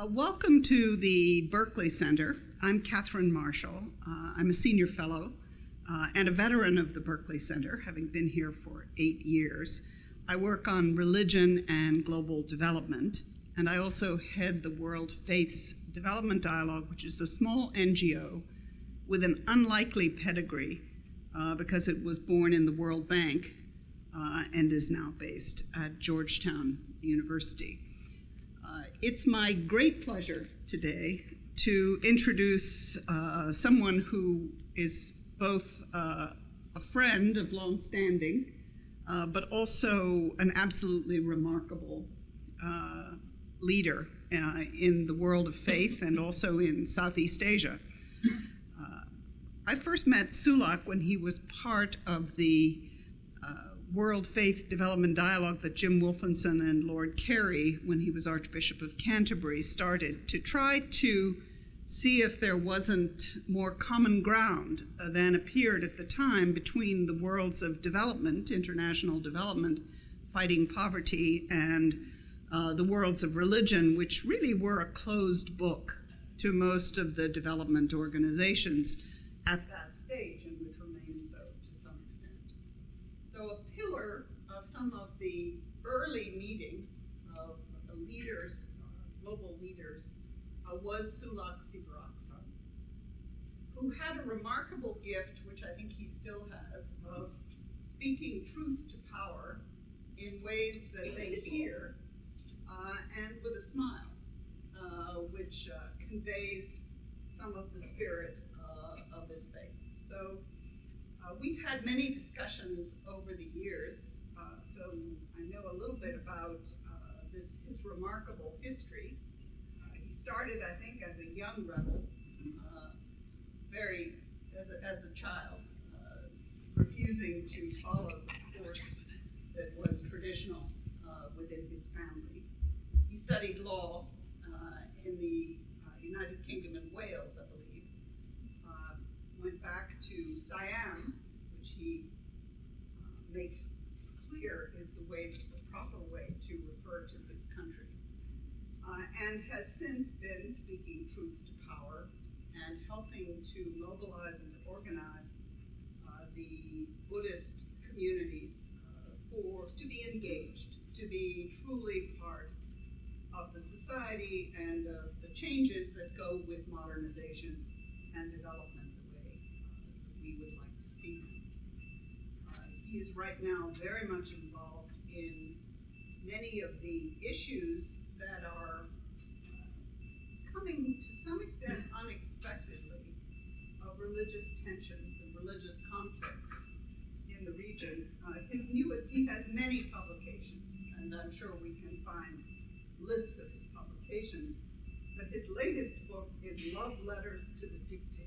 Welcome to the Berkley Center. I'm Katherine Marshall. I'm a senior fellow and a veteran of the Berkley Center, having been here for 8 years. I work on religion and global development, and I also head the World Faiths Development Dialogue, which is a small NGO with an unlikely pedigree because it was born in the World Bank and is now based at Georgetown University. It's my great pleasure today to introduce someone who is both a friend of long standing, but also an absolutely remarkable leader in the world of faith and also in Southeast Asia. I first met Sulak when he was part of the World Faith Development Dialogue that Jim Wolfenson and Lord Carey, when he was Archbishop of Canterbury, started to try to see if there wasn't more common ground than appeared at the time between the worlds of development, international development, fighting poverty, and the worlds of religion, which really were a closed book to most of the development organizations at that stage, and which remain so to some extent. So a pillar of some of the early meetings of leaders, global leaders, was Sulak Sivaraksa, who had a remarkable gift, which I think he still has, of speaking truth to power in ways that they hear and with a smile, which conveys some of the spirit of his faith. So we've had many discussions over the years, so I know a little bit about his remarkable history. He started, I think, as a young rebel, as a child, refusing to follow the course that was traditional within his family. He studied law in the United Kingdom and Wales, I believe. Went back to Siam, which he makes clear is the proper way to refer to his country, and has since been speaking truth to power and helping to mobilize and to organize the Buddhist communities to be engaged, to be truly part of the society and of the changes that go with modernization and development the way we would like to see them. He is right now very much involved in many of the issues that are coming to some extent unexpectedly of religious tensions and religious conflicts in the region. He has many publications, and I'm sure we can find lists of his publications, but his latest book is Love Letters to the Dictator.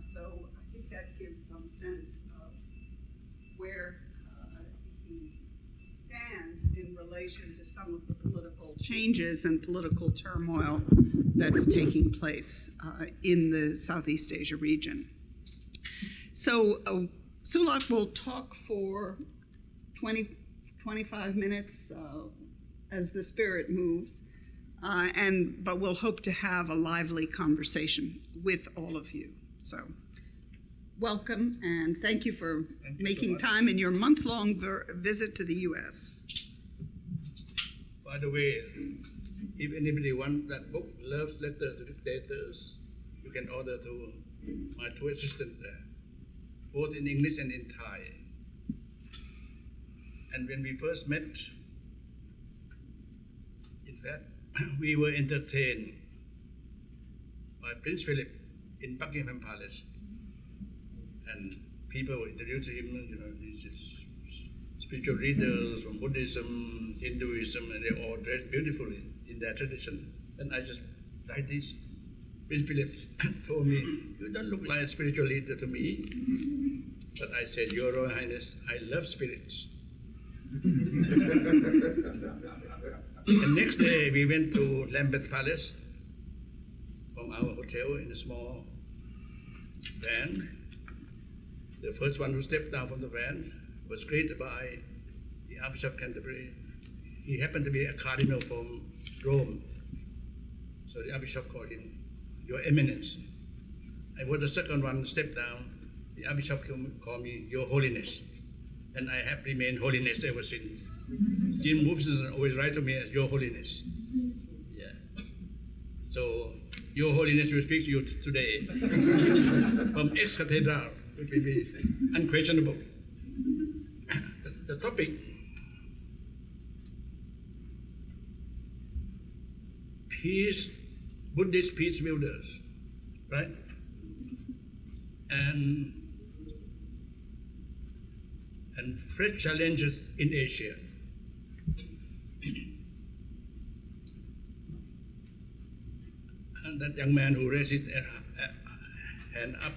So I think that gives some sense of where he stands in relation to some of the political changes and political turmoil that's taking place in the Southeast Asia region. So Sulak will talk for 25 minutes as the spirit moves, but we'll hope to have a lively conversation with all of you. So welcome, and thank you for making time in your month-long visit to the U.S. By the way, if anybody wants that book, Love Letter to Dictators, you can order to my two assistants there, both in English and in Thai. And when we first met, in fact, we were entertained by Prince Philip in Buckingham Palace. And people introduced him, these spiritual leaders from Buddhism, Hinduism, and they all dressed beautifully in their tradition. And I just, like this, Prince Philip told me, "You don't look like a spiritual leader to me." But I said, "Your Royal Highness, I love spirits." And next day, we went to Lambeth Palace from our hotel in a small van. The first one who stepped down from the van was greeted by the Archbishop of Canterbury. He happened to be a cardinal from Rome, So the Archbishop called him, Your Eminence. I was the second one, stepped down. The Archbishop called me, Your Holiness. And I have remained Holiness ever since. Jim Wolfson always writes to me as Your Holiness. Yeah. So, Your Holiness will speak to you today from ex-cathedral, which will be unquestionable. The topic, Buddhist peacebuilders, right? And fresh challenges in Asia. And that young man who raised his hand up,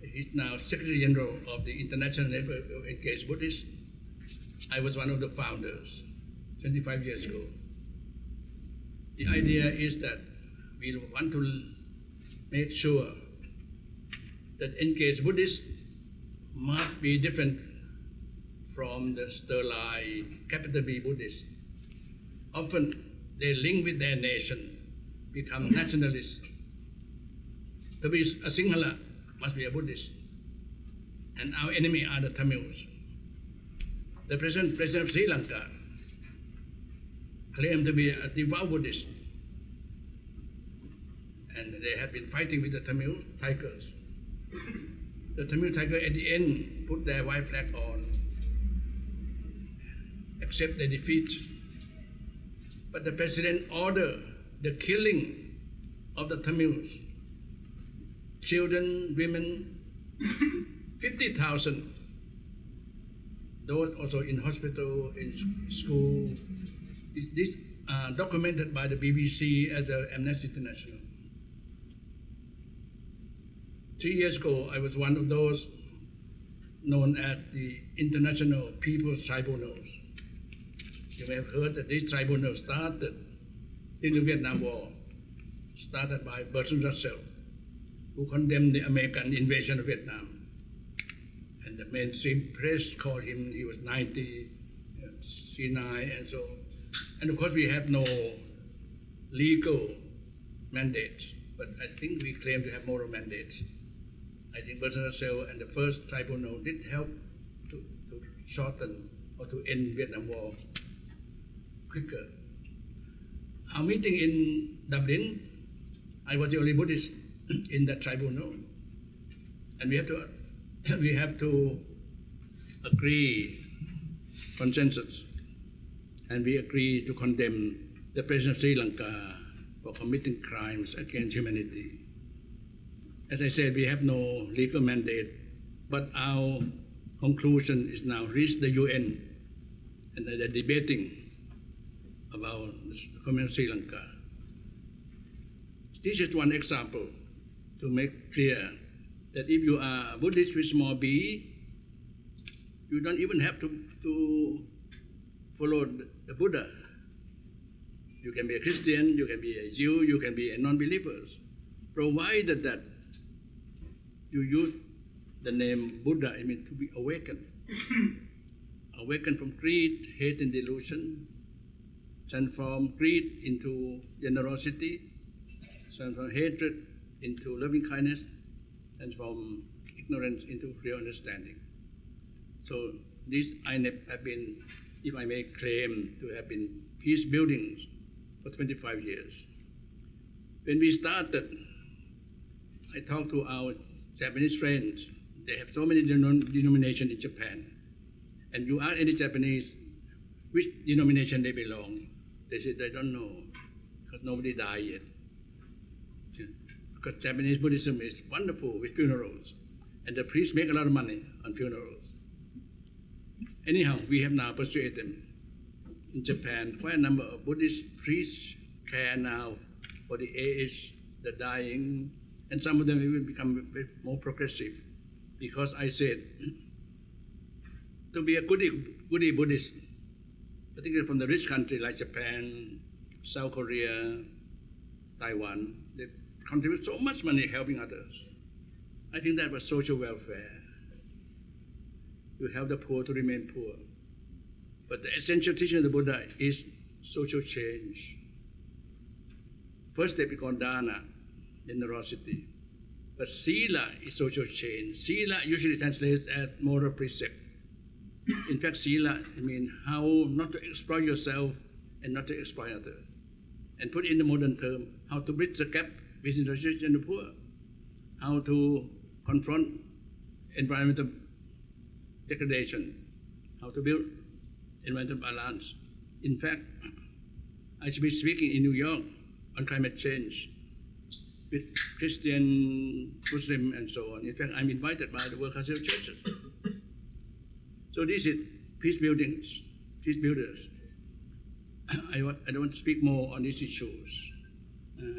he's now Secretary General of the International Network of Engaged Buddhist. I was one of the founders 25 years ago. The idea is that we want to make sure that Engaged Buddhists must be different from the sterile capital B Buddhists. Often they link with their nation, become nationalists. To be a Sinhala must be a Buddhist. And our enemy are the Tamils. The president of Sri Lanka claimed to be a devout Buddhist. And they have been fighting with the Tamil Tigers. The Tamil Tiger at the end put their white flag on, accept the defeat. But the president ordered the killing of the Tamils, children, women, 50,000. Those also in hospital, in school. This documented by the BBC as the Amnesty International. 3 years ago, I was one of those known as the International People's Tribunals. You may have heard that this tribunal started in the Vietnam War, started by Bertrand Russell, who condemned the American invasion of Vietnam. And the mainstream press called him, he was 90, senile, and so on. And of course, we have no legal mandate, but I think we claim to have moral mandates. I think Bertrand Russell and the first tribunal did help to shorten or to end Vietnam War quicker. Our meeting in Dublin, I was the only Buddhist in that tribunal, and we have to agree consensus, and we agree to condemn the president of Sri Lanka for committing crimes against humanity. As I said, we have no legal mandate, but our conclusion is now reached the UN, and they're debating about the communist Sri Lanka. This is one example to make clear that if you are a Buddhist with small b, you don't even have to follow the Buddha. You can be a Christian, you can be a Jew, you can be a non-believer, provided that you use the name Buddha, I mean to be awakened. Awakened from greed, hate, and delusion, transform greed into generosity, transform hatred into loving kindness, transform ignorance into real understanding. So this I have been, if I may claim, to have been peace buildings for 25 years. When we started, I talked to our Japanese friends. They have so many denominations in Japan. And you ask any Japanese which denomination they belong, they say they don't know because nobody died yet. Because Japanese Buddhism is wonderful with funerals, and the priests make a lot of money on funerals. Anyhow, we have now persuaded them. In Japan, quite a number of Buddhist priests care now for the aged, the dying, and some of them even become more progressive. Because I said, to be a goody Buddhist, particularly from the rich country like Japan, South Korea, Taiwan, they contribute so much money helping others. I think that was social welfare. You help the poor to remain poor. But the essential teaching of the Buddha is social change. first step is called dana, generosity. But sila is social change. Sila usually translates as moral precept. In fact, sila means how not to exploit yourself and not to exploit others. And put in the modern term, how to bridge the gap between the rich and the poor, how to confront environmental degradation, how to build environmental balance. In fact, I should be speaking in New York on climate change with Christian, Muslim, and so on. In fact, I'm invited by the World Council of Churches. So this is peacebuilders. I don't want to speak more on these issues.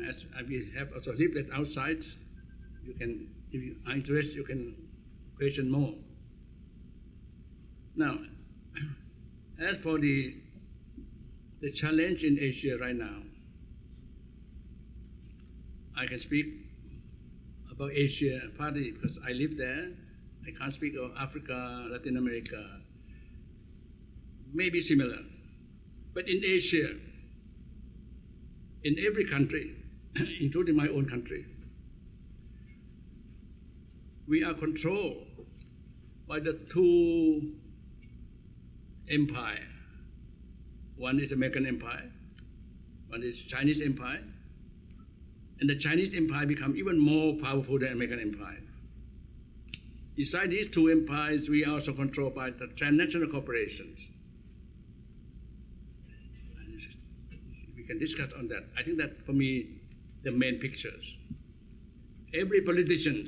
As we have also leaflet outside, you can, if you are interested, you can question more. Now, as for the challenge in Asia right now, I can speak about Asia partly because I live there. I can't speak of Africa, Latin America. Maybe similar. But in Asia, in every country, including my own country, we are controlled by the two empires. One is American Empire, one is Chinese Empire, and the Chinese Empire become even more powerful than American Empire. Besides these two empires, we are also controlled by the transnational corporations. We can discuss on that. I think that for me, the main pictures. Every politician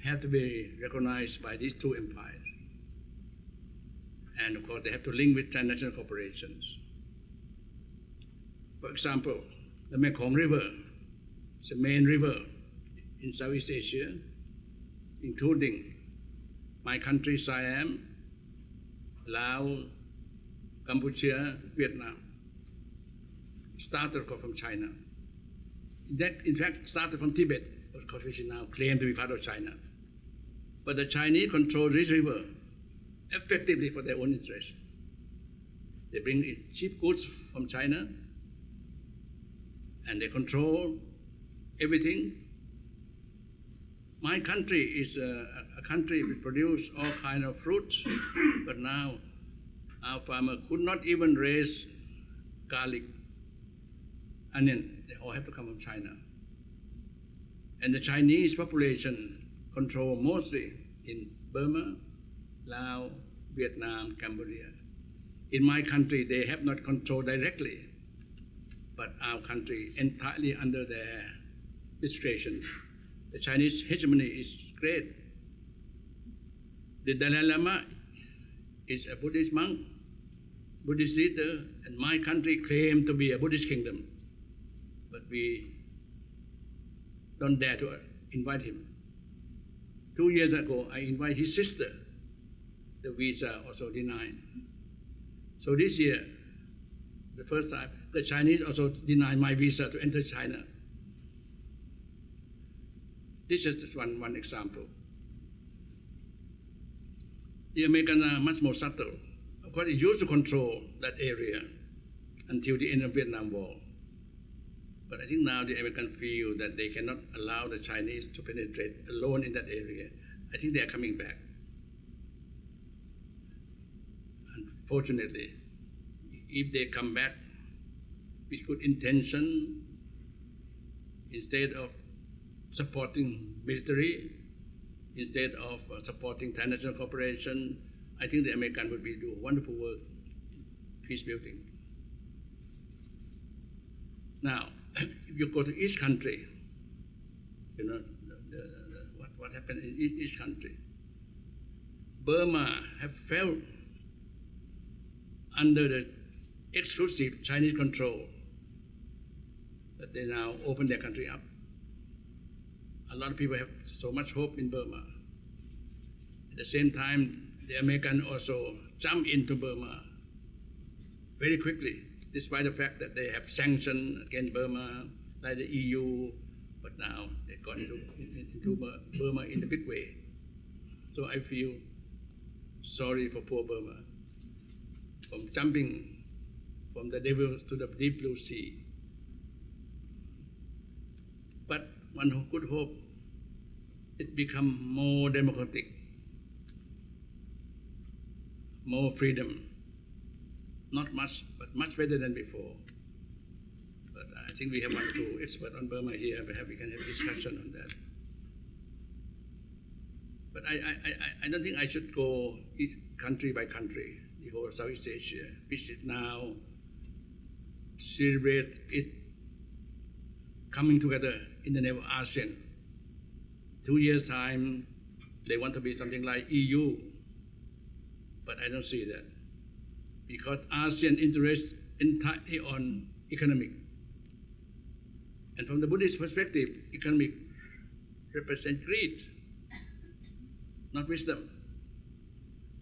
have to be recognized by these two empires. And of course, they have to link with transnational corporations. For example, the Mekong River is the main river in Southeast Asia, including my country, Siam, Laos, Cambodia, Vietnam. Started from China. In fact, started from Tibet, because which is now claimed to be part of China. But the Chinese control this river effectively for their own interest. They bring in cheap goods from China, and they control everything. My country is a country which produces all kinds of fruits, but now our farmer could not even raise garlic, onion. They all have to come from China. And the Chinese population control mostly in Burma, Laos, Vietnam, Cambodia. In my country, they have not control directly, but our country entirely under their administration. The Chinese hegemony is great. The Dalai Lama is a Buddhist monk, Buddhist leader, and my country claimed to be a Buddhist kingdom, but we don't dare to invite him. 2 years ago, I invited his sister. The visa also denied. So this year, the first time, the Chinese also denied my visa to enter China. This is just one example. The Americans are much more subtle. Of course, they used to control that area until the end of the Vietnam War. But I think now the Americans feel that they cannot allow the Chinese to penetrate alone in that area. I think they are coming back. Unfortunately, if they come back with good intention, instead of supporting military, instead of supporting international cooperation, I think the Americans would be doing wonderful work in peace building. Now, if you go to each country, you know, what happened in each country. Burma have felt under the exclusive Chinese control, that they now open their country up. A lot of people have so much hope in Burma. At the same time, the Americans also jump into Burma very quickly, despite the fact that they have sanctions against Burma, like the EU, but now they got into Burma in a big way. So I feel sorry for poor Burma, from jumping from the devil to the deep blue sea. But one who could hope it become more democratic, more freedom. Not much, but much better than before. But I think we have one or two experts on Burma here. We can have discussion on that. But I don't think I should go country by country, the whole of Southeast Asia, which is now celebrate it coming together in the name of ASEAN. 2 years' time, they want to be something like EU, but I don't see that. Because ASEAN interests entirely on economic. And from the Buddhist perspective, economic represents greed, not wisdom.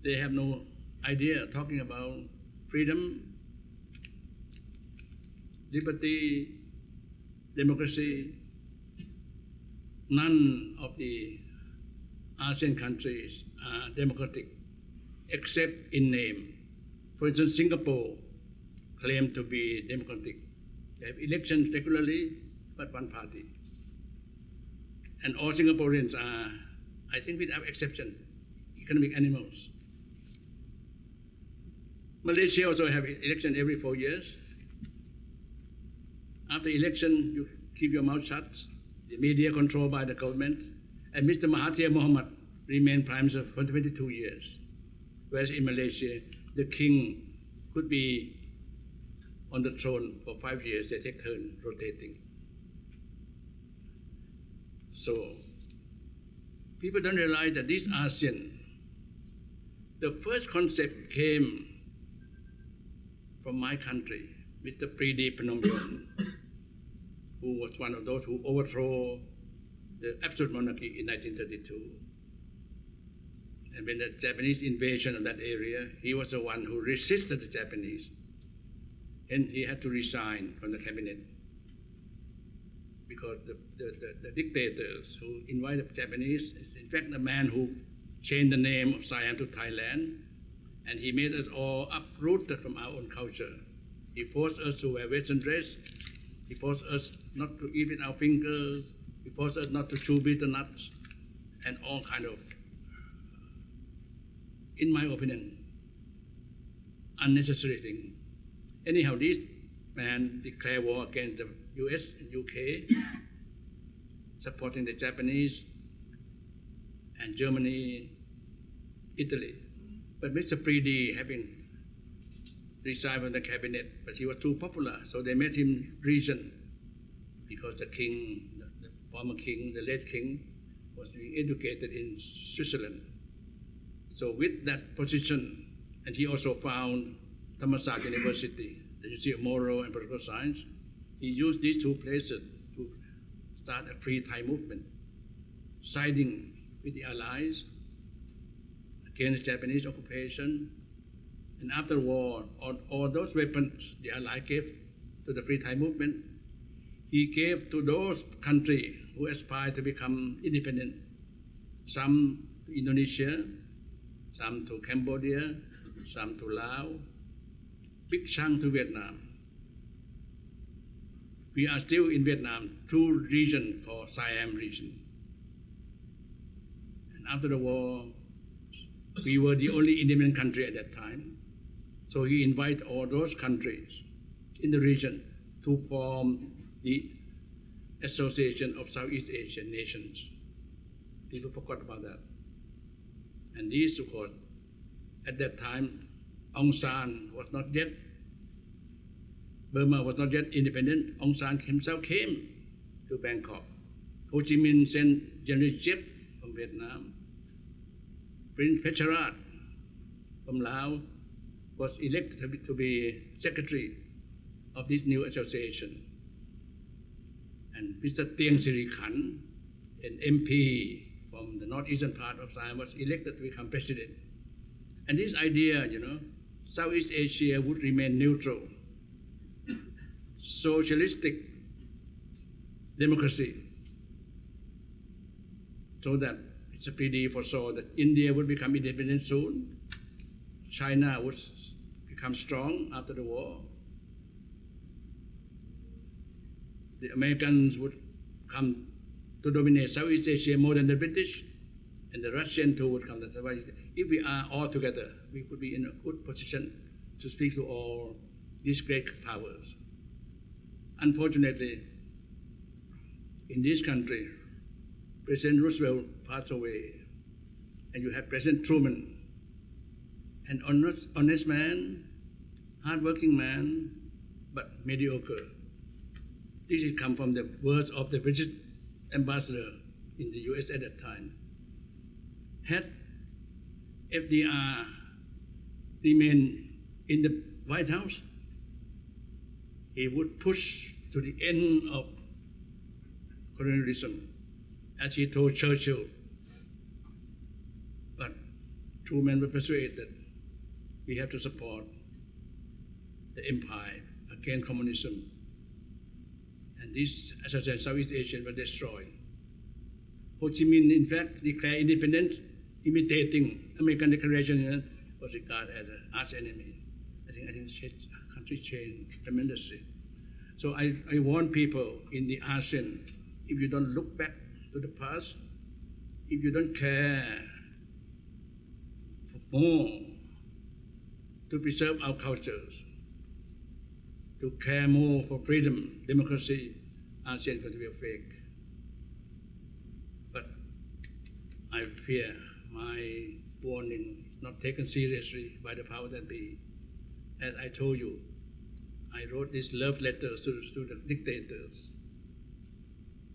They have no idea talking about freedom, liberty, democracy. None of the ASEAN countries are democratic, except in name. For instance, Singapore claims to be democratic. They have elections regularly, but one party. And all Singaporeans are, I think without exception, economic animals. Malaysia also have election every 4 years. After election, you keep your mouth shut. The media controlled by the government. And Mr. Mahathir Mohamad remained Prime Minister for 22 years. Whereas in Malaysia, the king could be on the throne for 5 years. They take turn rotating. So people don't realize that this ASEAN, the first concept came from my country, Mr. Pridi Phnompenh, who was one of those who overthrew the absolute monarchy in 1932. And when the Japanese invasion of that area, he was the one who resisted the Japanese. And he had to resign from the cabinet because the dictators who invited the Japanese, in fact, the man who changed the name of Siam to Thailand, and he made us all uprooted from our own culture. He forced us to wear Western dress. He forced us not to eat with our fingers. He forced us not to chew bitter nuts, and all kind of, in my opinion, unnecessary thing. Anyhow, this man declared war against the US and UK, supporting the Japanese and Germany, Italy. But Mr. Pridi, having resigned from the cabinet, but he was too popular, so they made him regent because the king, the former king, the late king, was being educated in Switzerland. So with that position, and he also found Thammasat University, the University of Moral and Political Science, he used these two places to start a free Thai movement, siding with the Allies against Japanese occupation. And after the war, all those weapons the Allies gave to the free Thai movement, he gave to those countries who aspired to become independent, some to Indonesia, some to Cambodia, some to Laos, big chunk to Vietnam. We are still in Vietnam, two regions called Siam region. And after the war, we were the only independent country at that time. So he invited all those countries in the region to form the Association of Southeast Asian Nations. People forgot about that. And these, of course, at that time, Aung San was not yet, Burma was not yet independent. Aung San himself came to Bangkok. Ho Chi Minh sent General Giep from Vietnam. Prince Pecharat from Laos was elected to be secretary of this new association. And Mr. Tieng Sirikhan, an MP from the northeastern part of Siam, was elected to become president. And this idea, Southeast Asia would remain neutral, socialistic democracy, so that Mr. Pridi foresaw that India would become independent soon, China would become strong after the war, the Americans would come to dominate Southeast Asia more than the British, and the Russian too would come to Southeast Asia. If we are all together, we could be in a good position to speak to all these great powers. Unfortunately, in this country, President Roosevelt passed away, and you have President Truman, an honest man, hard-working man, but mediocre. This has come from the words of the British ambassador in the US at that time. Had FDR remained in the White House, he would push to the end of colonialism, as he told Churchill. But Truman was persuaded that we have to support the empire against communism. And this, as I said, Southeast Asia was destroyed. Ho Chi Minh, in fact, declared independence, imitating American Declaration, was regarded as an arch enemy. I think the country changed tremendously. So I warn people in the ASEAN, if you don't look back to the past, if you don't care for more to preserve our cultures, to care more for freedom, democracy, ASEAN is going to be a fake. But I fear my warning is not taken seriously by the power that be. As I told you, I wrote these love letters to the dictators.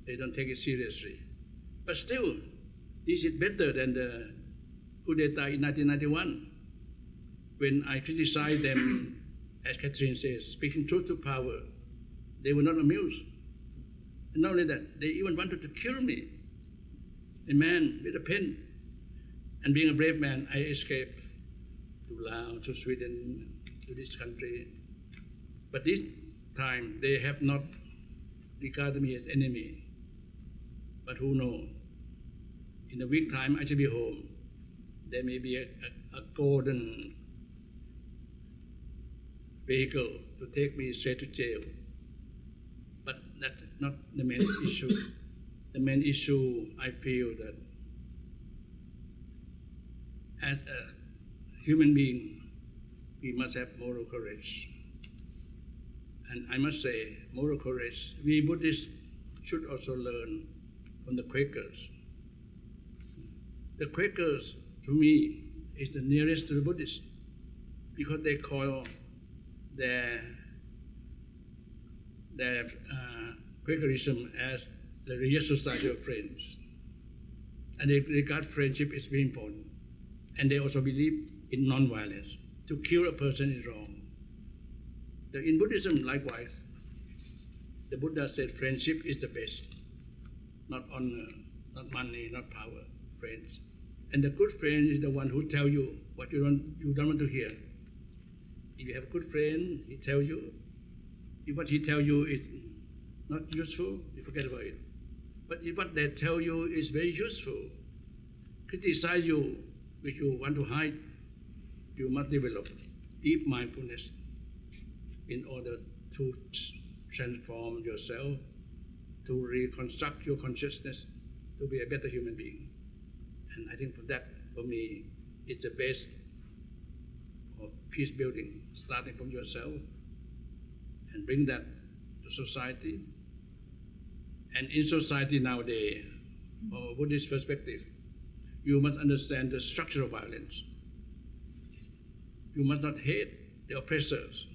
They don't take it seriously. But still, this is better than the coup d'etat in 1991, when I criticized them, as Katherine says, speaking truth to power. They were not amused. And not only that, they even wanted to kill me, a man with a pen. And being a brave man, I escaped to Laos, to Sweden, to this country. But this time, they have not regarded me as enemy. But who knows? In a week time, I shall be home. There may be a golden vehicle to take me straight to jail. But that's not the main issue. The main issue, I feel that as a human being, we must have moral courage. And I must say, moral courage, we Buddhists should also learn from the Quakers. The Quakers, to me, is the nearest to the Buddhists, because they call their Quakerism as the real society of friends. And they regard friendship as very important. And they also believe in non-violence. To kill a person is wrong. In Buddhism, likewise, the Buddha said friendship is the best. Not honor, not money, not power, friends. And the good friend is the one who tells you what you don't want to hear. If you have a good friend, he tells you. If what he tells you is not useful, you forget about it. But if what they tell you is very useful, criticize you, which you want to hide, you must develop deep mindfulness in order to transform yourself, to reconstruct your consciousness, to be a better human being. And I think for me, it's the base of peace building, starting from yourself, and bring that to society. And in society nowadays, from a Buddhist perspective, you must understand the structure of violence. You must not hate the oppressors.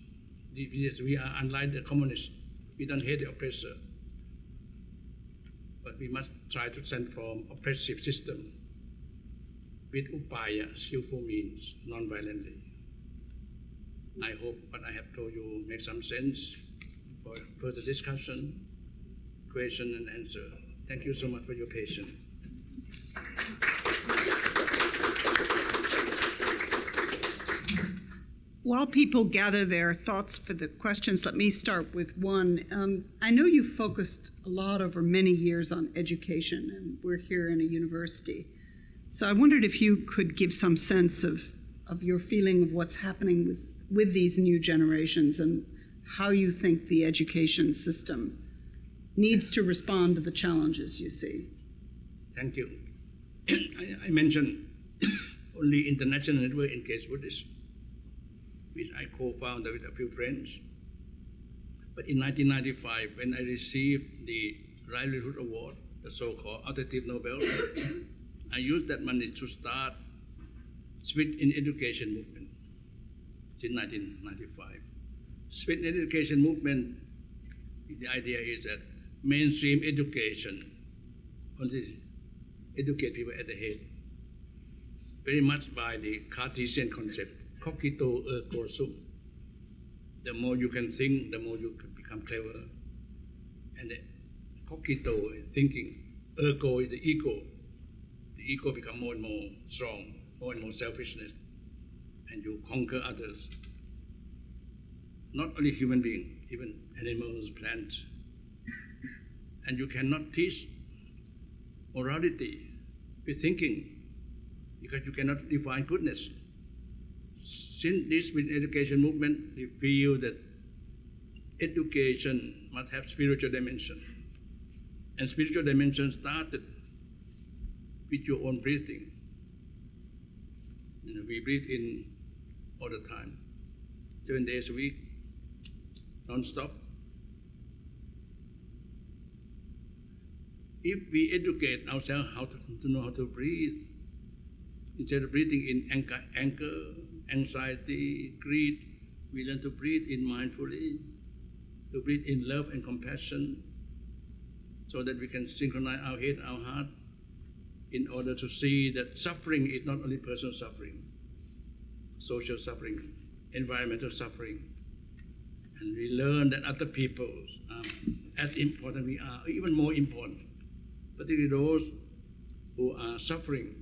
We are unlike the communists. We don't hate the oppressor. But we must try to transform oppressive system with upaya, skillful means, non-violently. I hope what I have told you makes some sense for further discussion, question and answer. Thank you so much for your patience. While people gather their thoughts for the questions, let me start with one. I know you focused a lot over many years on education, and we're here in a university. So I wondered if you could give some sense of your feeling of what's happening with these new generations and how you think the education system needs to respond to the challenges you see? Thank you. I mentioned only International Network Engaged Buddhist, which I co-founded with a few friends. But in 1995, when I received the Livelihood Award, the so-called Alternative Nobel, I used that money to start Spirit in Education movement since 1995. Spirit in Education movement, the idea is that mainstream education only educate people at the head, very much by the Cartesian concept, cogito ergo sum. The more you can think, the more you can become clever. And the cogito is thinking, ergo is the ego. The ego becomes more and more strong, more and more selfishness, and you conquer others. Not only human beings, even animals, plants. And you cannot teach morality with thinking, because you cannot define goodness. Since this education movement, we feel that education must have spiritual dimension. And spiritual dimension started with your own breathing. We breathe in all the time, 7 days a week, non-stop. If we educate ourselves how to know how to breathe, instead of breathing in anger, anxiety, greed, we learn to breathe in mindfully, to breathe in love and compassion, so that we can synchronize our head, our heart, in order to see that suffering is not only personal suffering, social suffering, environmental suffering. And we learn that other people are as important we are, even more important, particularly those who are suffering.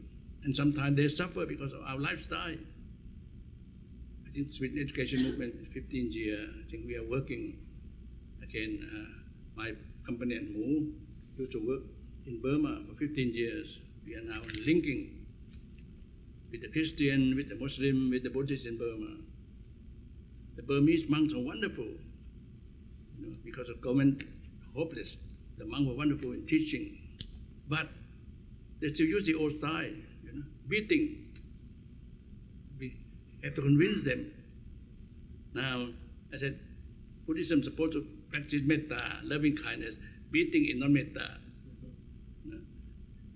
And sometimes they suffer because of our lifestyle. I think Sweden education movement is 15 years. I think we are working again. My company and Mu used to work in Burma for 15 years. We are now linking with the Christian, with the Muslim, with the Buddhist in Burma. The Burmese monks are wonderful, because of government hopeless. The monks were wonderful in teaching, but they still use the old style, beating. We have to convince them. Now, I said, Buddhism is supposed to practice metta, loving kindness. Beating is not metta.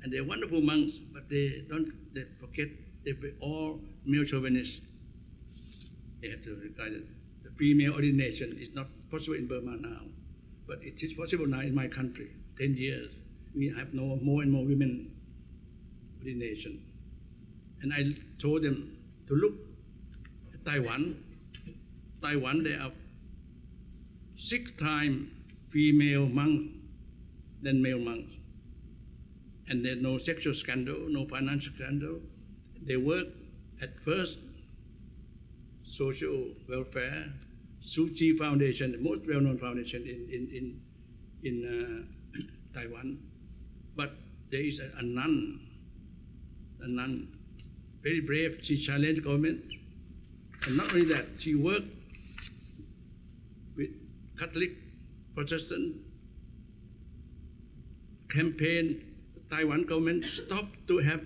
And they're wonderful monks, but they forget they're all male chauvinists. They have to regard it. The female ordination is not possible in Burma now, but it is possible now in my country. 10 years, we have more and more women ordination. And I told them to look at Taiwan. Taiwan, there are 6 times female monks than male monks. And there's no sexual scandal, no financial scandal. They work at first social welfare, Tzu Chi Foundation, the most well-known foundation in Taiwan. But there is a nun, very brave. She challenged government. And not only that, she worked with Catholic, Protestant, campaign. The Taiwan government stopped to have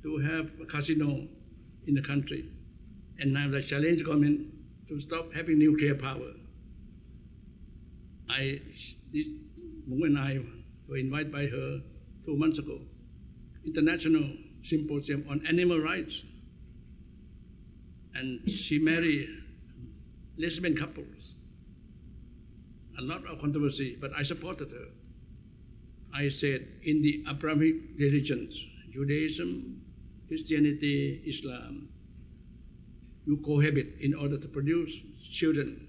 a casino in the country. And now they challenge government to stop having nuclear power. This woman and I were invited by her 2 months ago, International Symposium on Animal Rights. And she married lesbian couples. A lot of controversy, but I supported her. I said, in the Abrahamic religions, Judaism, Christianity, Islam, you cohabit in order to produce children.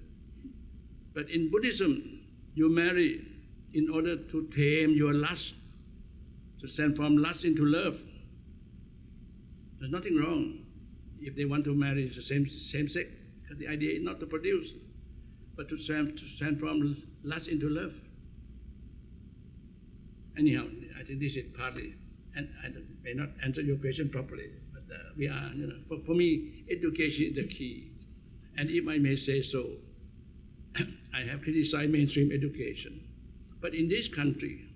But in Buddhism, you marry in order to tame your lust, to transform lust into love. There's nothing wrong if they want to marry the same sex, because the idea is not to produce, but to transform lust into love. Anyhow, I think this is partly, and I may not answer your question properly, but we are, for me, education is the key. And if I may say so, I have criticized mainstream education But in this country,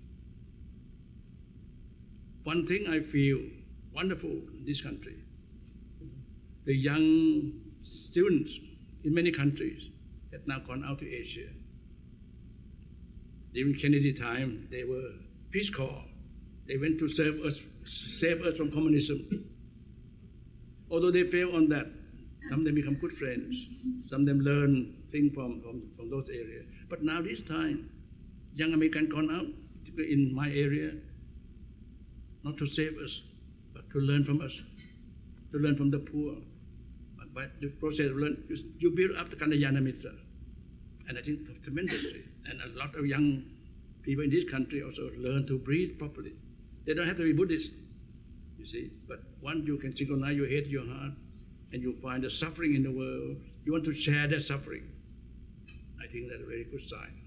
one thing I feel wonderful in this country, the young students in many countries have now gone out to Asia. During Kennedy time, they were Peace Corps. They went to save us from communism. Although they failed on that, some of them become good friends. Some of them learn things from those areas. But now this time, young Americans gone out in my area, not to save us, but to learn from us, to learn from the poor. By the process of learn, you build up the Kalyana Mitra. And I think tremendously. And a lot of young people in this country also learn to breathe properly. They don't have to be Buddhist, you see. But once you can synchronize your head, your heart, and you find the suffering in the world, you want to share that suffering. I think that's a very good sign.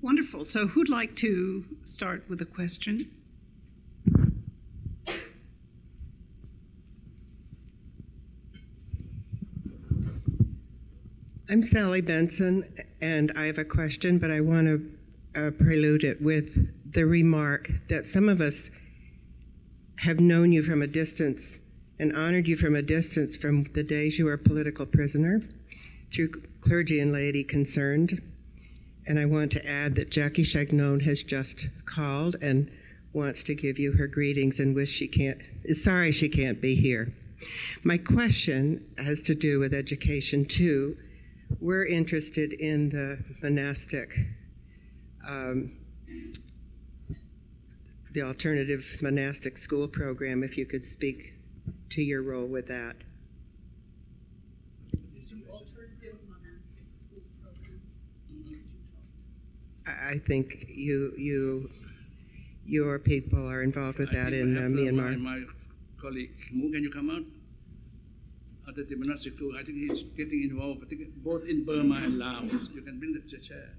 Wonderful. So who'd like to start with a question? I'm Sally Benson, and I have a question, but I want to prelude it with the remark that some of us have known you from a distance and honored you from a distance from the days you were a political prisoner through clergy and laity concerned. And I want to add that Jackie Chagnon has just called and wants to give you her greetings and is sorry she can't be here. My question has to do with education too. We're interested in the monastic, the alternative monastic school program, if you could speak to your role with that. Alternative monastic school program. I think your people are involved with that in Myanmar. My colleague, Mu, can you come out? The monastic school, I think he's getting involved, I think both in Burma and Laos. You can bring the chair.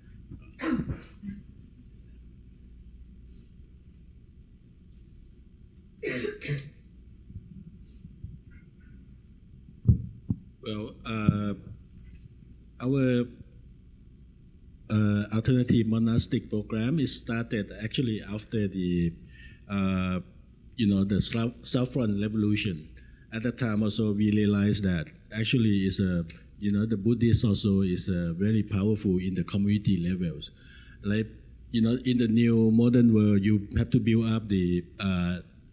Well, our alternative monastic program is started actually after the the Saffron Revolution. At that time also we realized that actually is the Buddhist also is very powerful in the community levels. Like, in the new modern world, you have to build up the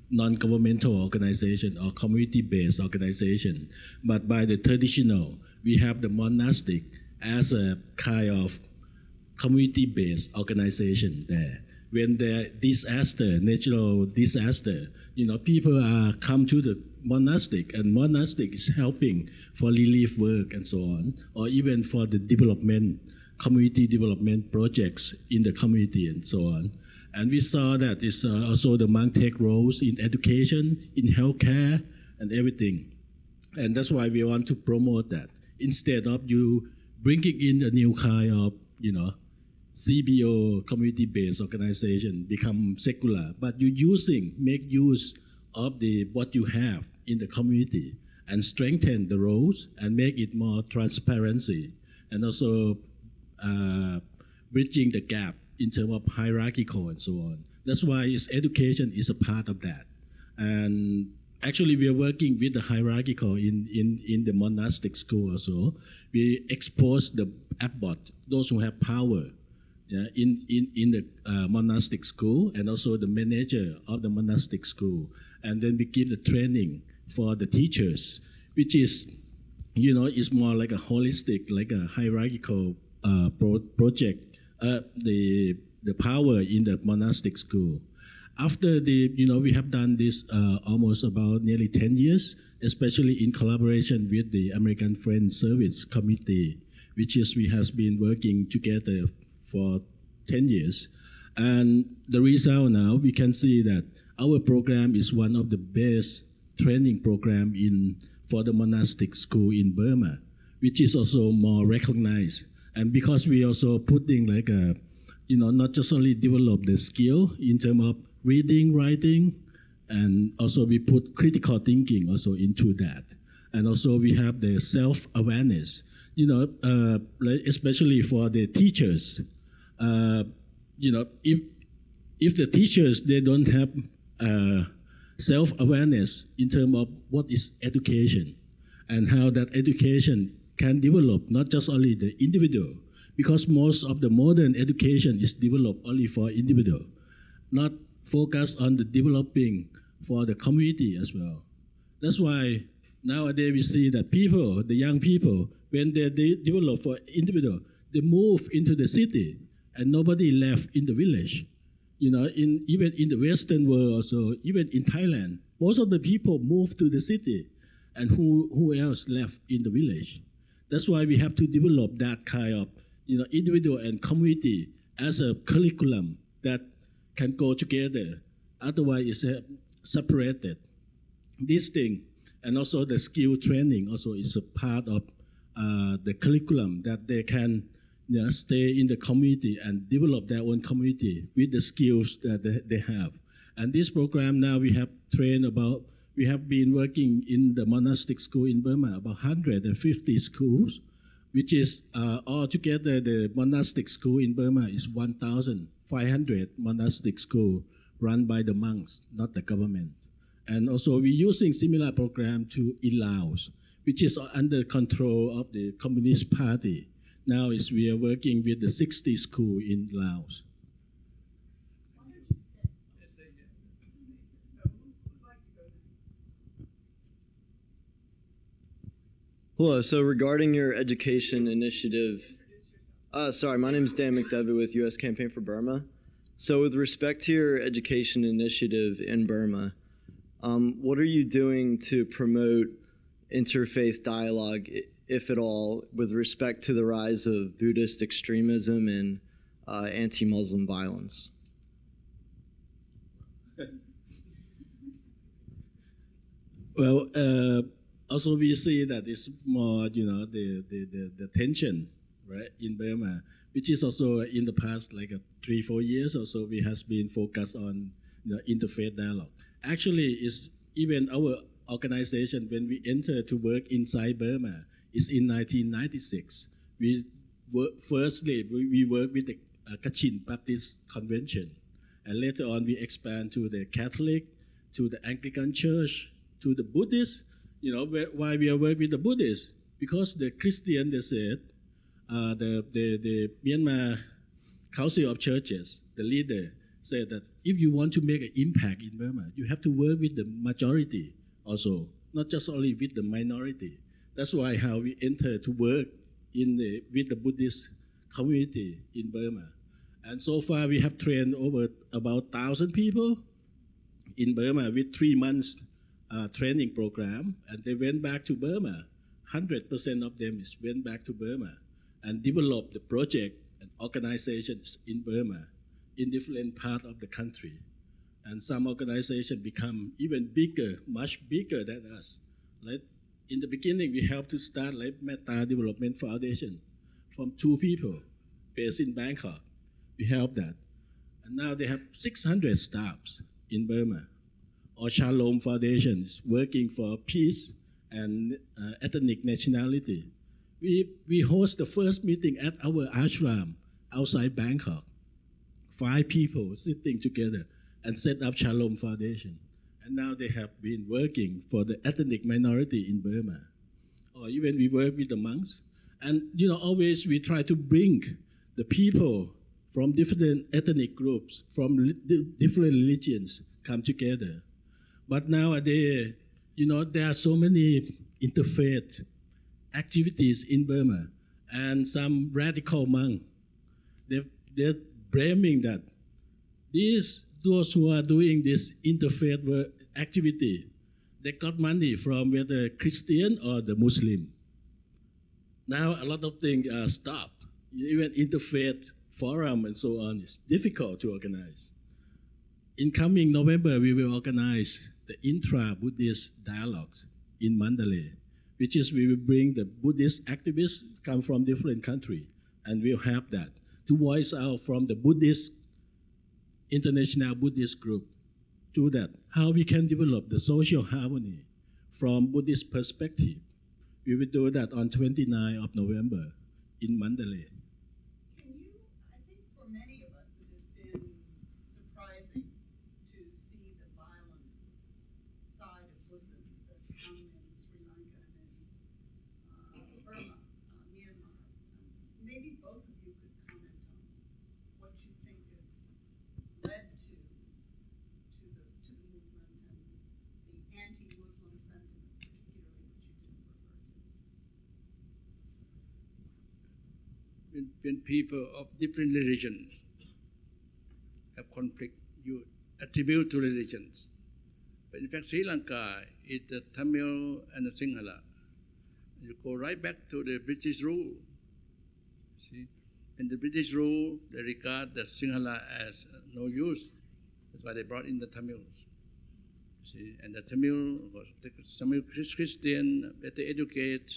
non-governmental organization or community-based organization. But by the traditional, we have the monastic as a kind of community-based organization there. When there disaster, natural disaster, people come to the monastic, and monastic is helping for relief work and so on, or even for the development, community development projects in the community and so on. And we saw that it's also the monk take roles in education, in healthcare, and everything. And that's why we want to promote that. Instead of you bringing in a new kind of, CBO, community-based organization, become secular, but you make use of what you have in the community and strengthen the roles and make it more transparency, and also bridging the gap in terms of hierarchical and so on. That's why education is a part of that. And actually we are working with the hierarchical in the monastic school also. We expose the abbot, those who have power, in the monastic school, and also the manager of the monastic school. And then we give the training for the teachers, which is, is more like a holistic, like a hierarchical project, the power in the monastic school. After we have done this almost about nearly 10 years, especially in collaboration with the American Friends Service Committee, which we have been working together for 10 years. And the result now, we can see that our program is one of the best training program for the monastic school in Burma, which is also more recognized. And because we also putting like a, not just only develop the skill in terms of reading, writing, and also we put critical thinking also into that. And also we have the self-awareness, especially for the teachers. if the teachers they don't have self-awareness in terms of what is education and how that education can develop not just only the individual, because most of the modern education is developed only for individual, not focused on the developing for the community as well. That's why nowadays we see that people, the young people, when they develop for individual, they move into the city and nobody left in the village. Even in the Western world also, even in Thailand, most of the people move to the city and who else left in the village? That's why we have to develop that kind of individual and community as a curriculum that can go together. Otherwise, it's separated. This thing, and also the skill training also is a part of the curriculum that they can stay in the community and develop their own community with the skills that they have. And this program now we have been working in the monastic school in Burma, about 150 schools, which is altogether the monastic school in Burma is 1,500 monastic school run by the monks, not the government. And also we're using similar program in Laos, which is under control of the Communist Party. Now we are working with the 60 school in Laos. Hello, so regarding your education initiative, sorry, my name is Dan McDevitt with U.S. Campaign for Burma. So with respect to your education initiative in Burma, what are you doing to promote interfaith dialogue, if at all, with respect to the rise of Buddhist extremism and anti-Muslim violence? Well, also we see that it's more, the tension, right, in Burma, which is also in the past, like 3-4 years or so, we has been focused on interfaith dialogue. Actually, it's even our organization, when we entered to work inside Burma, is in 1996. We worked with the Kachin Baptist Convention, and later on we expand to the Catholic, to the Anglican Church, to the Buddhist. Why we are working with the Buddhists? Because the Christian, they said, the Myanmar Council of Churches, the leader, said that if you want to make an impact in Burma, you have to work with the majority also, not just only with the minority. That's why how we enter to work with the Buddhist community in Burma. And so far we have trained over about 1,000 people in Burma with 3 months training program, and they went back to Burma. 100% of them went back to Burma and developed the project and organizations in Burma in different parts of the country. And some organizations become even bigger, much bigger than us. Right? In the beginning, we helped to start like Metta Development Foundation from 2 people based in Bangkok. We helped that. And now they have 600 staffs in Burma. Or Shalom Foundation is working for peace and ethnic nationality. We host the first meeting at our ashram outside Bangkok. 5 people sitting together and set up Shalom Foundation. And now they have been working for the ethnic minority in Burma. Or even we work with the monks. And always we try to bring the people from different ethnic groups, from different religions come together. But nowadays, there are so many interfaith activities in Burma, and some radical monks, they're blaming that those who are doing this interfaith activity, they got money from whether Christian or the Muslim. Now a lot of things are stopped. Even interfaith forum and so on is difficult to organize. In coming November, we will organize the intra-Buddhist dialogues in Mandalay, which is we will bring the Buddhist activists come from different countries, and we'll have that to voice out from the Buddhist, international Buddhist group, to that, how we can develop the social harmony from Buddhist perspective. We will do that on 29th of November in Mandalay. Can you, I think for many when people of different religions have conflict, you attribute to religions. But in fact, Sri Lanka is the Tamil and the Sinhala. You go right back to the British rule. See? And the British rule, they regard the Sinhala as no use. That's why they brought in the Tamils. See? And the Tamil was Christian, better educated,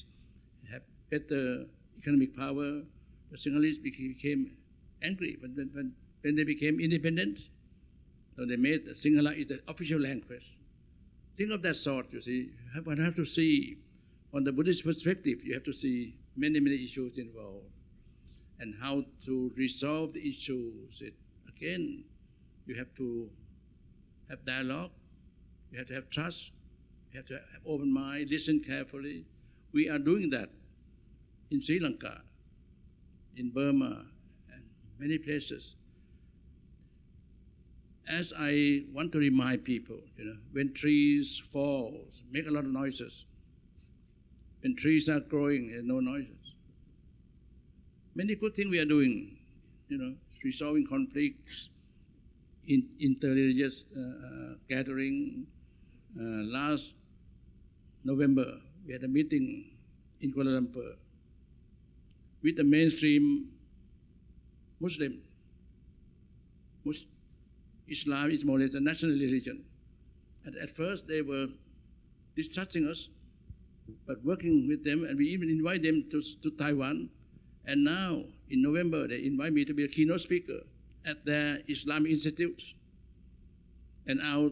have better economic power. The Sinhalese became angry when they became independent. So they made the Sinhala is the official language. Think of that sort, you see. You have to see, on the Buddhist perspective, you have to see many, many issues involved and how to resolve the issues. Again, you have to have dialogue, you have to have trust, you have to have open mind, listen carefully. We are doing that in Sri Lanka, in Burma, and many places. As I want to remind people, when trees fall, make a lot of noises. When trees are growing, there's no noises. Many good things we are doing, resolving conflicts, interreligious gathering. Last November, we had a meeting in Kuala Lumpur with the mainstream Muslim. Islam is more or less a national religion. And at first they were distrusting us, but working with them, and we even invite them to Taiwan. And now, in November, they invite me to be a keynote speaker at their Islamic Institute. And our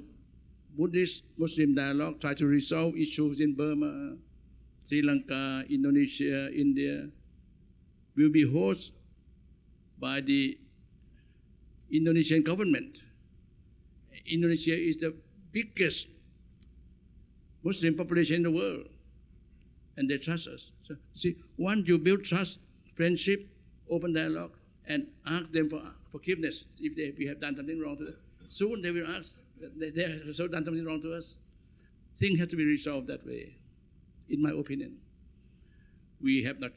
Buddhist-Muslim dialogue try to resolve issues in Burma, Sri Lanka, Indonesia, India, will be hosted by the Indonesian government. Indonesia is the biggest Muslim population in the world, and they trust us. So, see, once you build trust, friendship, open dialogue, and ask them for forgiveness if we have done something wrong to them, soon they will ask, they have also done something wrong to us. Things have to be resolved that way, in my opinion. We have not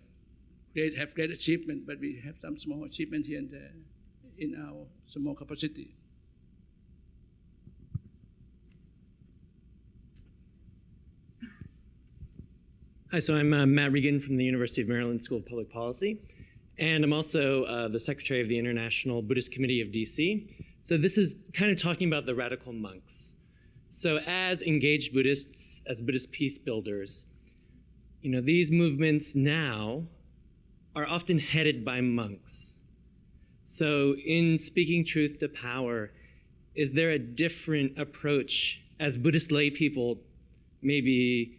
have great achievement, but we have some small achievement here and there in our small capacity. Hi, so I'm Matt Regan from the University of Maryland School of Public Policy, and I'm also the Secretary of the International Buddhist Committee of DC. So this is kind of talking about the radical monks. So as engaged Buddhists, as Buddhist peace builders, these movements now are often headed by monks. So in speaking truth to power, is there a different approach as Buddhist lay people maybe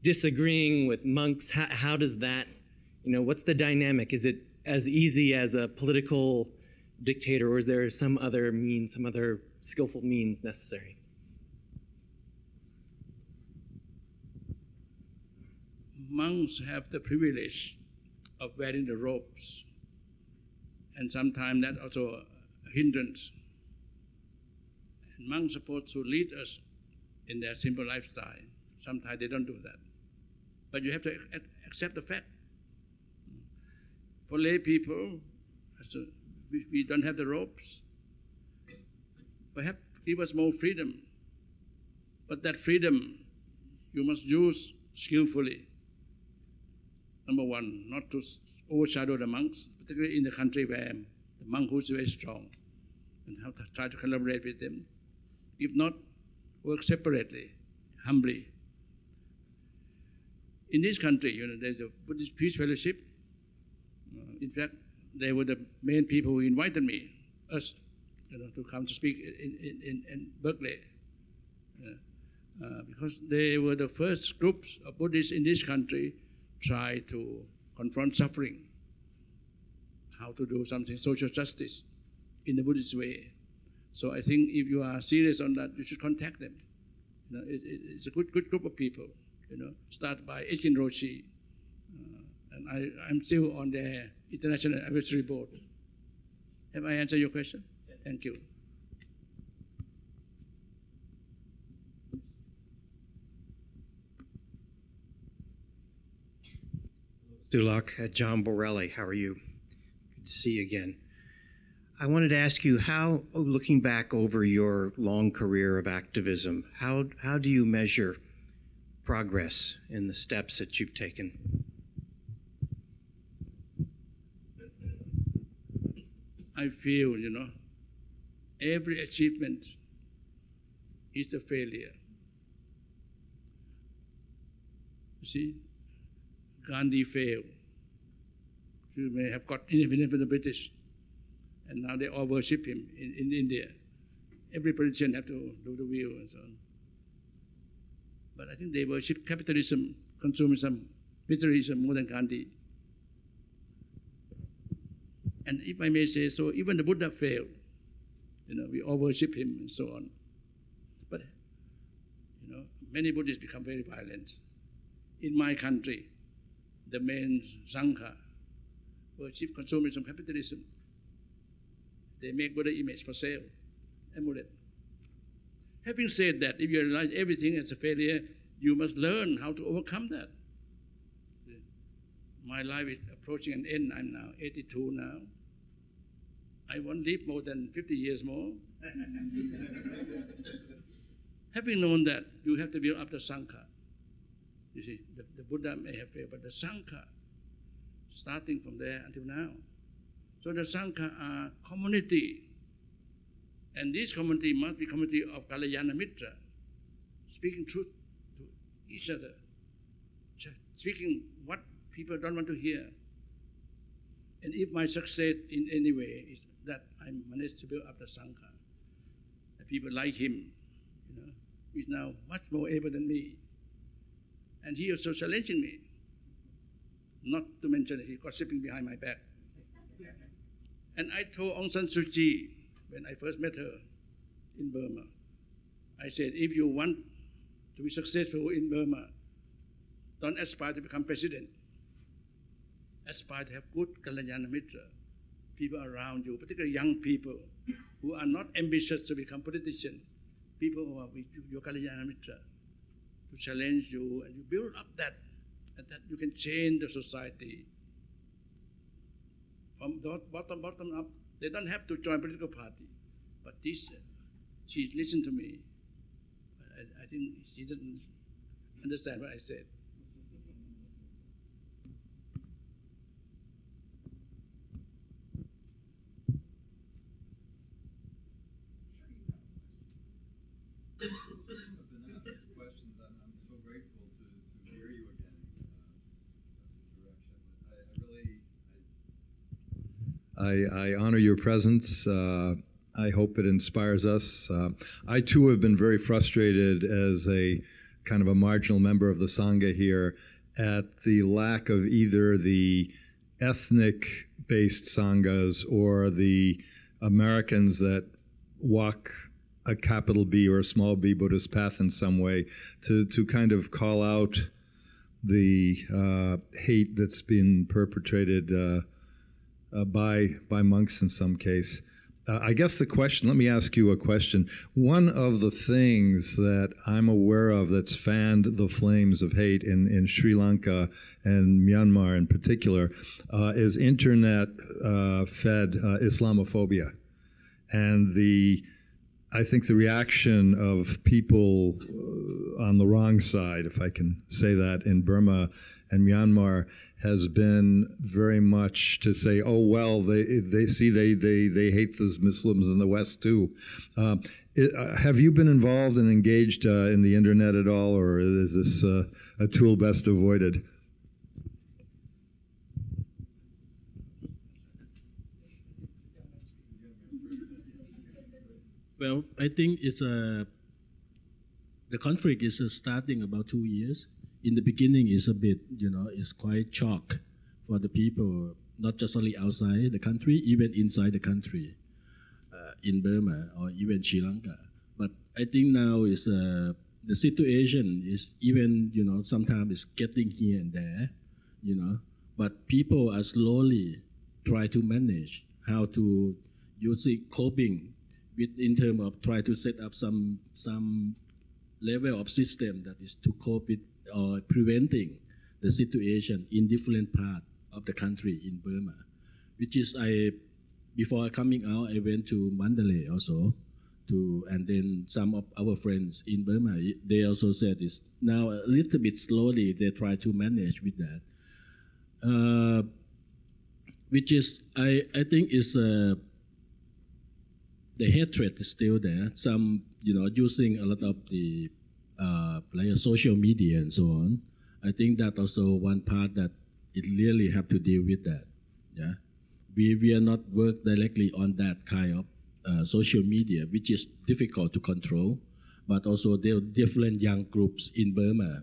disagreeing with monks? How does that, what's the dynamic? Is it as easy as a political dictator, or is there some other means, some other skillful means necessary? Monks have the privilege of wearing the robes, and sometimes that's also a hindrance. And monks are supposed to lead us in their simple lifestyle. Sometimes they don't do that. But you have to accept the fact. For lay people, we don't have the robes. Perhaps give us more freedom. But that freedom, you must use skillfully. Number one, not to overshadow the monks, particularly in the country where the monk who's very strong, and how to try to collaborate with them. If not, work separately, humbly. In this country, there's a Buddhist Peace Fellowship. In fact, they were the main people who invited me, us, to come to speak in Berkeley, because they were the first groups of Buddhists in this country try to confront suffering, how to do something social justice in the Buddhist way. So I think if you are serious on that, you should contact them. It's a good group of people. Started by Echin Roshi, and I'm still on the International Advisory Board. Have I answered your question? Thank you. Sulak, John Borelli, how are you? to see you again. I wanted to ask you how, looking back over your long career of activism, how do you measure progress in the steps that you've taken? I feel, every achievement is a failure. You see, Gandhi failed. You may have got independence from the British, and now they all worship him in India. Every politician have to do the will and so on. But I think they worship capitalism, consumerism, materialism more than Gandhi. And if I may say so, even the Buddha failed. We all worship him and so on. But, many Buddhists become very violent. In my country, the main Sangha worship consumerism, capitalism. They make Buddha image for sale, amulet. Having said that, if you realize everything is a failure, you must learn how to overcome that. My life is approaching an end. I'm now 82 now. I won't live more than 50 years more. Having known that, you have to build up the Sangha. You see, the Buddha may have failed, but the Sangha, starting from there until now. So the Sangha are community. And this community must be community of Kalyana Mitra, speaking truth to each other, speaking what people don't want to hear. And if my success in any way is that I managed to build up the Sangha, and people like him, he's now much more able than me. And he also challenging me, not to mention that he's gossiping behind my back. And I told Aung San Suu Kyi, when I first met her in Burma, I said, if you want to be successful in Burma, don't aspire to become president. Aspire to have good Kalyana Mitra, people around you, particularly young people who are not ambitious to become politicians, people who are with your Kalyana Mitra, to challenge you, and you build up that, and that you can change the society from bottom up. They don't have to join a political party, but this, she listened to me. I think she didn't understand what I said. I honor your presence. I hope it inspires us. I too have been very frustrated as a kind of a marginal member of the Sangha here at the lack of either the ethnic-based Sanghas or the Americans that walk a capital B or a small b Buddhist path in some way to kind of call out the hate that's been perpetrated by monks in some case. I guess the question, let me ask you a question. One of the things that I'm aware of that's fanned the flames of hate in Sri Lanka and Myanmar in particular is internet-fed Islamophobia. And I think the reaction of people on the wrong side, if I can say that, in Burma and Myanmar has been very much to say, oh, well, they hate those Muslims in the West too. Have you been involved and engaged in the internet at all, or is this a tool best avoided? Well, I think it's the conflict is starting about 2 years. In the beginning, it's a bit, it's quite shock for the people, not just only outside the country, even inside the country, in Burma or even Sri Lanka. But I think now is the situation is even, sometimes it's getting here and there, but people are slowly try to manage how to using coping in terms of try to set up some level of system that is to cope with or preventing the situation in different parts of the country in Burma. which is before coming out, I went to Mandalay also, and then some of our friends in Burma, they also said it's now a little bit slowly they try to manage with that, which is I think is the hatred is still there. Some using a lot of the like social media and so on. I think that also one part that it really have to deal with that. Yeah, we are not work directly on that kind of social media, which is difficult to control, but also there are different young groups in Burma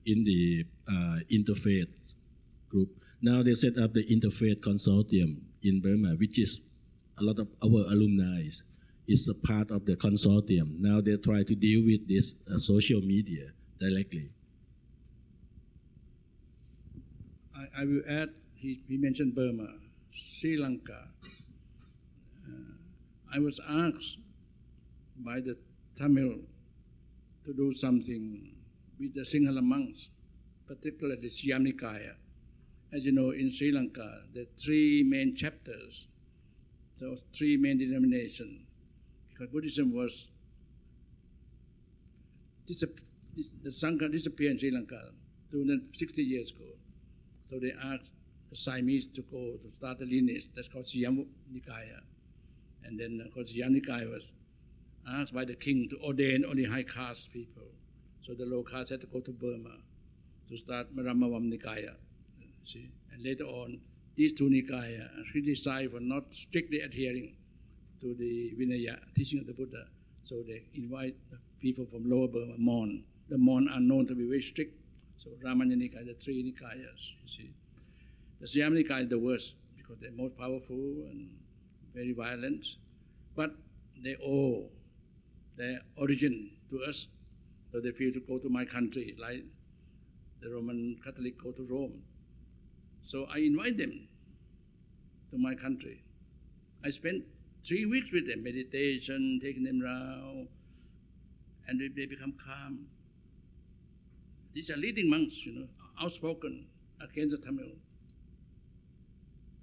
in the Interfaith group. Now they set up the Interfaith Consortium in Burma, which is a lot of our alumni is a part of the consortium. Now they try to deal with this social media directly. I will add, he mentioned Burma, Sri Lanka. I was asked by the Tamil to do something with the Sinhala monks, particularly the Siam Nikaya. As you know, in Sri Lanka, the three main chapters, those three main denominations, because Buddhism was, the Sangha disappeared in Sri Lanka 260 years ago. So they asked the Siamese to go to start a lineage that's called Siam Nikaya. And then, of course, Siam Nikaya was asked by the king to ordain only high caste people. So the low caste had to go to Burma to start Maramavam Nikaya. See? And later on, these two Nikaya criticized for not strictly adhering to the Vinaya, teaching of the Buddha. So they invite the people from Lower Burma, Mon. The Mon are known to be very strict. So Ramanya Nikaya, the three Nikayas, you see. The Siam Nikaya is the worst because they're most powerful and very violent. But they owe their origin to us. So they feel to go to my country, like the Roman Catholic go to Rome. So I invite them to my country. I spent 3 weeks with them, meditation, taking them around, and they become calm. These are leading monks, outspoken against the Tamil.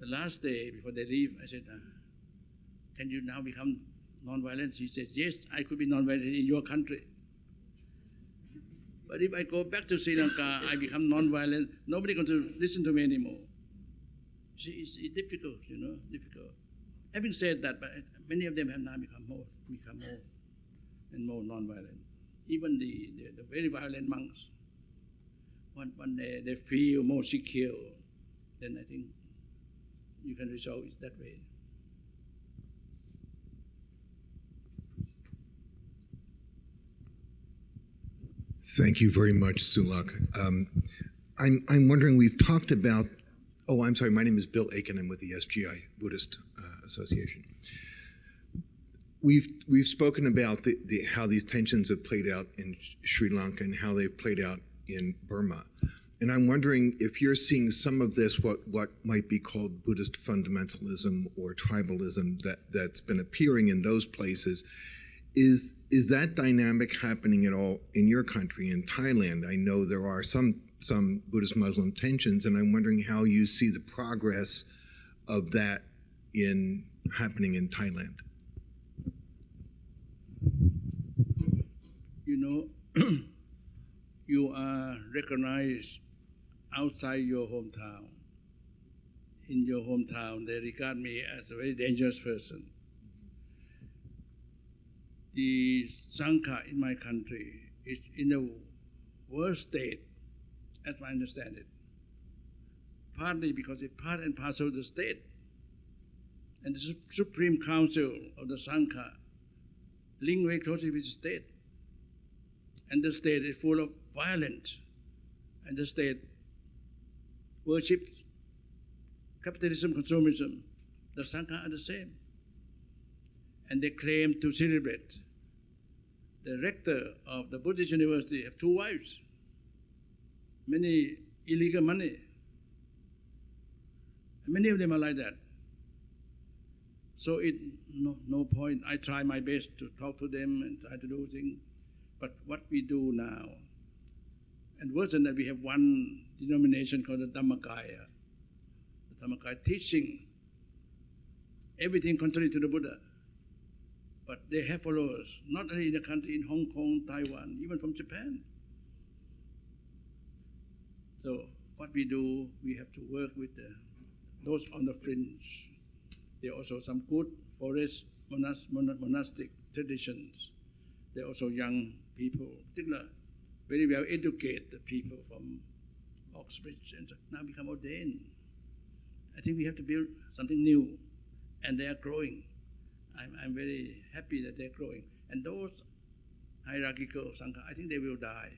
The last day before they leave, I said, can you now become non-violent? He said, yes, I could be non-violent in your country. But if I go back to Sri Lanka, I become non-violent, nobody going to listen to me anymore. See, it's difficult, difficult. Having said that, but many of them have now become more and more non-violent. Even the very violent monks, when they feel more secure, then I think you can resolve it that way. Thank you very much, Sulak. I'm wondering, we've talked about, I'm sorry, my name is Bill Aiken, I'm with the SGI Buddhist Association. We've spoken about how these tensions have played out in Sri Lanka and how they've played out in Burma. And I'm wondering if you're seeing some of this, what might be called Buddhist fundamentalism or tribalism that's been appearing in those places. Is that dynamic happening at all in your country, in Thailand? I know there are some Buddhist-Muslim tensions, and I'm wondering how you see the progress of that happening in Thailand. You are recognized outside your hometown. In your hometown, they regard me as a very dangerous person. The Sangha in my country is in the worst state, as I understand it. Partly because it's part and parcel of the state. And the Supreme Council of the Sangha linked very closely with the state. And the state is full of violence. And the state worships capitalism, consumerism. The Sangha are the same. And they claim to celebrate. The rector of the Buddhist University have 2 wives, many illegal money. Many of them are like that. So no point. I try my best to talk to them and try to do things. But what we do now, and worse than that, we have one denomination called the Dhammakaya. The Dhammakaya teaching everything contrary to the Buddha. But they have followers, not only in the country, in Hong Kong, Taiwan, even from Japan. So what we do, we have to work with those on the fringe. There are also some good forest monastic traditions. There are also young people, particularly very well educated people from Oxbridge, and now become ordained. I think we have to build something new, and they are growing. I'm very happy that they're growing. And those hierarchical Sangha, I think they will die.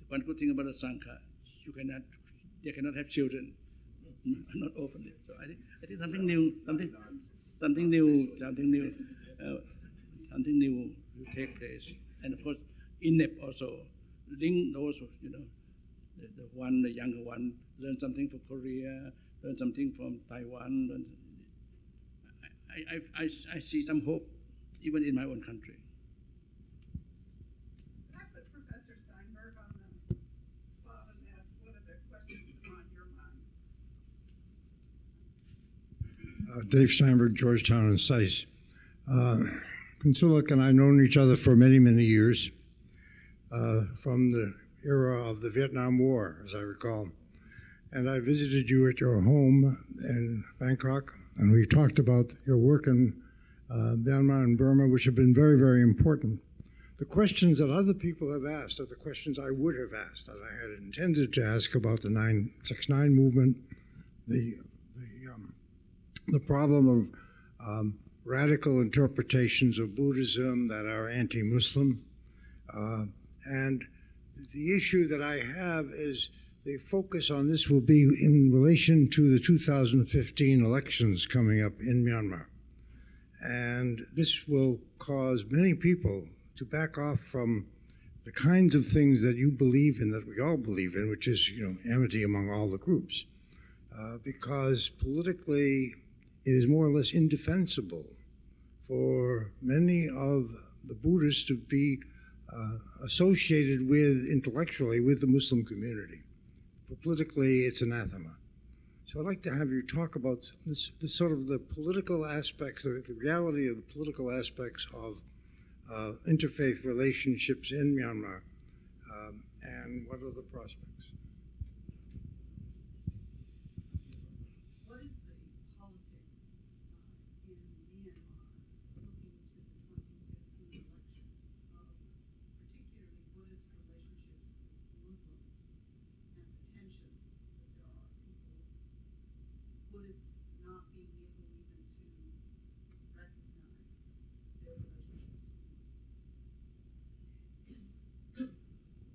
One good thing about the Sangha, they cannot have children, not openly. So I think something new will take place. And of course, INEP also link those, the younger one, learn something from Korea, learn something from Taiwan. I see some hope, even in my own country. Can I put Professor Steinberg on the spot and ask what are the questions that are on your mind? Dave Steinberg, Georgetown and SAIS. Sulak and I have known each other for many, many years, from the era of the Vietnam War, as I recall. And I visited you at your home in Bangkok, and we talked about your work in Myanmar and Burma, which have been very, very important. The questions that other people have asked are the questions I would have asked, that I had intended to ask about the 969 movement, the problem of radical interpretations of Buddhism that are anti-Muslim. And the issue that I have is the focus on this will be in relation to the 2015 elections coming up in Myanmar. And this will cause many people to back off from the kinds of things that you believe in, that we all believe in, which is, amity among all the groups. Because politically, it is more or less indefensible for many of the Buddhists to be associated with, intellectually, with the Muslim community. But politically, it's anathema. So I'd like to have you talk about this sort of the political aspects, the reality of the political aspects of interfaith relationships in Myanmar, and what are the prospects? What is the politics in Myanmar looking to the 2015 election of particularly Buddhist relationships with Muslims and the tensions that there are people, Buddhists not being able even to recognize their relationships with Muslims?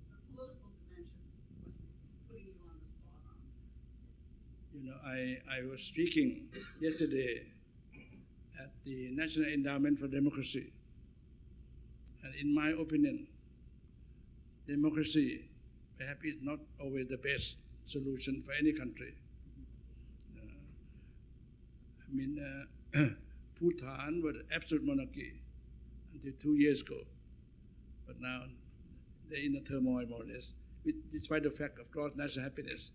The political dimensions is what he's putting you on the spot on. I was speaking yesterday at the National Endowment for Democracy. And in my opinion, democracy perhaps is not always the best solution for any country. Bhutan was absolute monarchy until 2 years ago. But now they're in a turmoil, more or less, despite the fact of gross national happiness.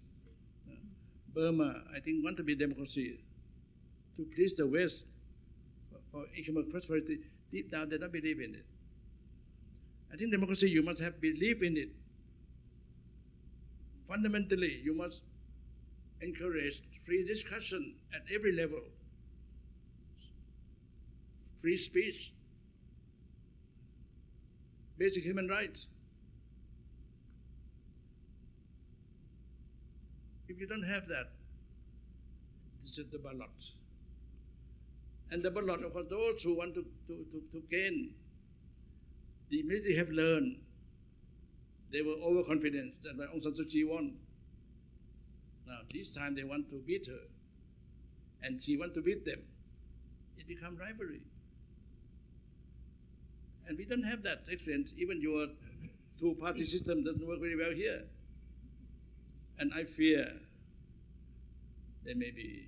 Burma, I think, want to be democracy to please the West for economic prosperity. Deep down, they don't believe in it. I think democracy, you must have belief in it. Fundamentally, you must encourage free discussion at every level, free speech, basic human rights. If you don't have that, this is the ballot. And the ballot, of course, those who want to gain, the military have learned. They were overconfident that Aung San Suu Kyi won. Now, this time they want to beat her, and she wants to beat them. It becomes rivalry. And we don't have that experience. Even your two-party system doesn't work very well here. And I fear there may be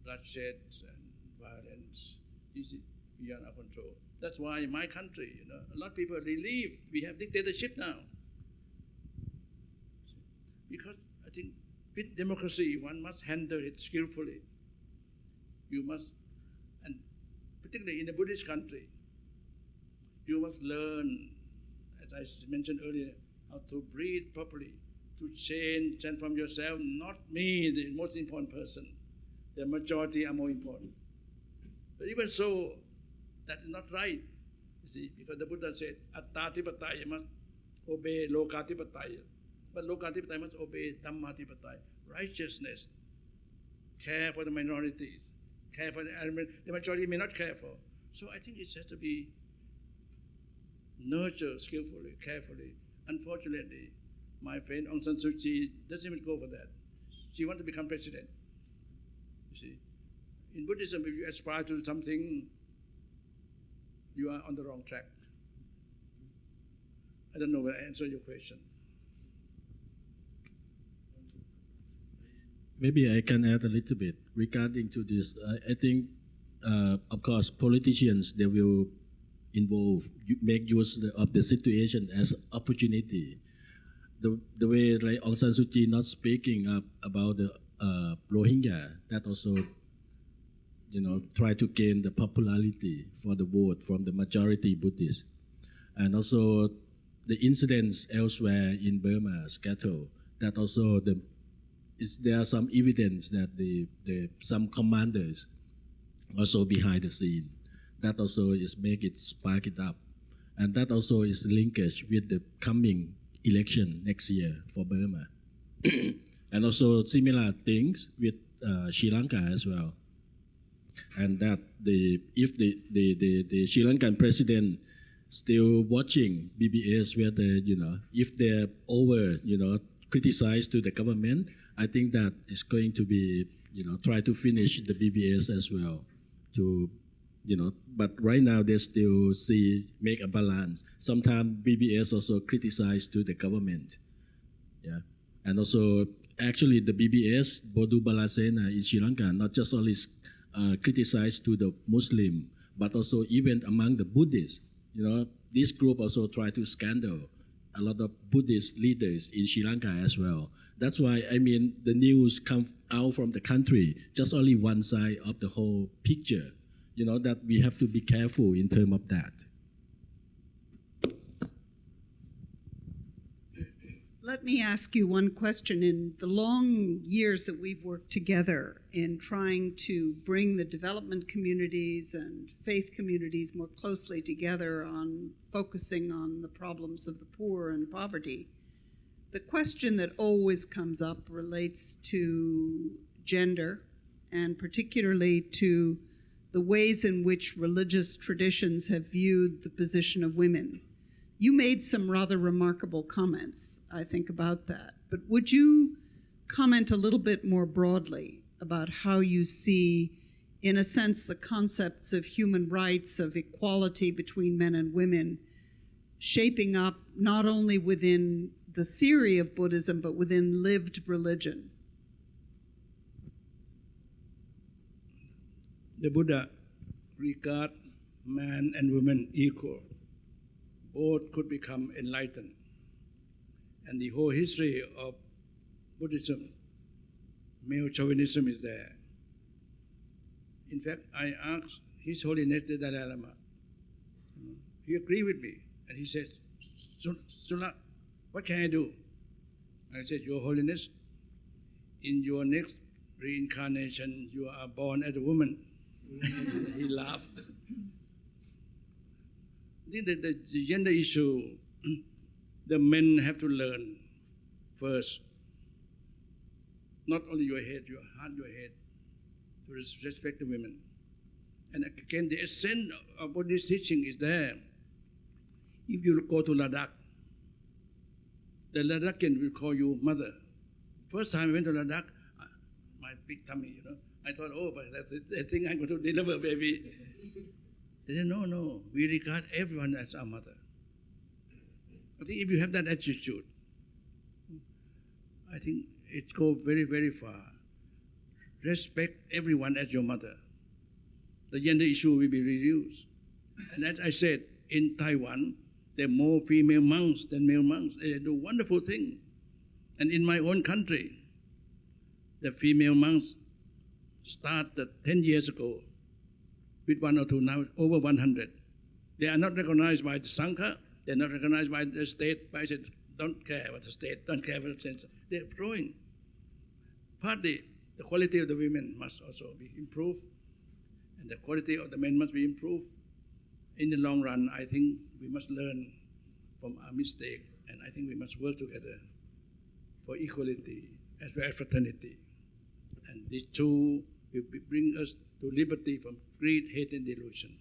bloodshed and violence. This is beyond our control. That's why in my country, a lot of people are relieved we have dictatorship now. Because I think with democracy, one must handle it skillfully. You must particularly in a Buddhist country, you must learn, as I mentioned earlier, how to breathe properly, to change, transform yourself, not me, the most important person. The majority are more important. But even so, that is not right, you see, because the Buddha said, Attatipataya must obey Lokatipataya. But Lokatipataya must obey Dhammatipataya, righteousness, care for the minorities, care for the element the majority may not care for. So I think it has to be nurtured skillfully, carefully. Unfortunately, my friend Aung San Suu Kyi doesn't even go for that. She wants to become president. You see, in Buddhism, if you aspire to something, you are on the wrong track. I don't know whether I answered your question. Maybe I can add a little bit regarding to this. I think, of course, politicians, they will make use of the situation as opportunity. The way like Aung San Suu Kyi not speaking up about the Rohingya, that also, try to gain the popularity for the vote from the majority Buddhists. And also the incidents elsewhere in Burma, Scato, that also there are some evidence that some commanders also behind the scene. That also spark it up. And that also is linkage with the coming election next year for Burma. And also similar things with Sri Lanka as well. And that if the Sri Lankan president still watching BBS, whether, if they're criticized to the government, I think that is going to be, try to finish the BBS as well. But right now they still make a balance. Sometimes BBS also criticized to the government. Yeah. And also, actually the BBS, Bodu Balasena in Sri Lanka, not just only criticized to the Muslim, but also even among the Buddhists. This group also try to scandal a lot of Buddhist leaders in Sri Lanka as well. That's why, the news come out from the country, just only one side of the whole picture, that we have to be careful in terms of that. Let me ask you one question. In the long years that we've worked together in trying to bring the development communities and faith communities more closely together on focusing on the problems of the poor and poverty, the question that always comes up relates to gender, and particularly to the ways in which religious traditions have viewed the position of women. You made some rather remarkable comments, I think, about that. But would you comment a little bit more broadly about how you see, in a sense, the concepts of human rights, of equality between men and women, shaping up not only within the theory of Buddhism, but within lived religion? The Buddha regard man and woman equal. Both could become enlightened. And the whole history of Buddhism, male chauvinism is there. In fact, I asked His Holiness the Dalai Lama. He agreed with me. And he said, Sulak, what can I do? I said, Your Holiness, in your next reincarnation, you are born as a woman. He laughed. I think that the gender issue, the men have to learn first, not only your head, your heart, your head, to respect the women. And again, the essence of Buddhist teaching is there. If you go to Ladakh, the Ladakhian will call you mother. First time I went to Ladakh, my big tummy, I thought, oh, but that's it. I think I'm going to deliver, baby. They said, no, we regard everyone as our mother. I think if you have that attitude, I think it goes very, very far. Respect everyone as your mother. The gender issue will be reduced. And as I said, in Taiwan, there are more female monks than male monks. They do wonderful things. And in my own country, the female monks started 10 years ago with 1 or 2, now over 100. They are not recognized by the Sangha, they're not recognized by the state, by the don't care about the state, don't care about the state. They're growing. Partly, the quality of the women must also be improved, and the quality of the men must be improved. In the long run, I think we must learn from our mistake, and I think we must work together for equality as well as fraternity. And these two will bring us to liberty from greed, hate, and delusion.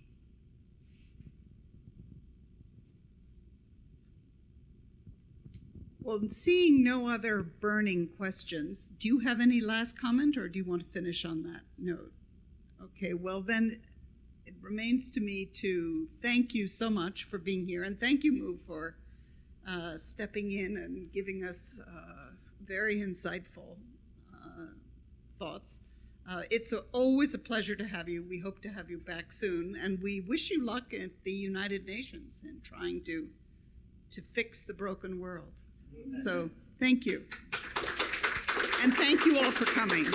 Well, seeing no other burning questions, do you have any last comment, or do you want to finish on that note? Okay, well then it remains to me to thank you so much for being here, and thank you, Mu, for stepping in and giving us very insightful thoughts. It's always a pleasure to have you. We hope to have you back soon, and we wish you luck at the United Nations in trying to fix the broken world. So thank you. And thank you all for coming.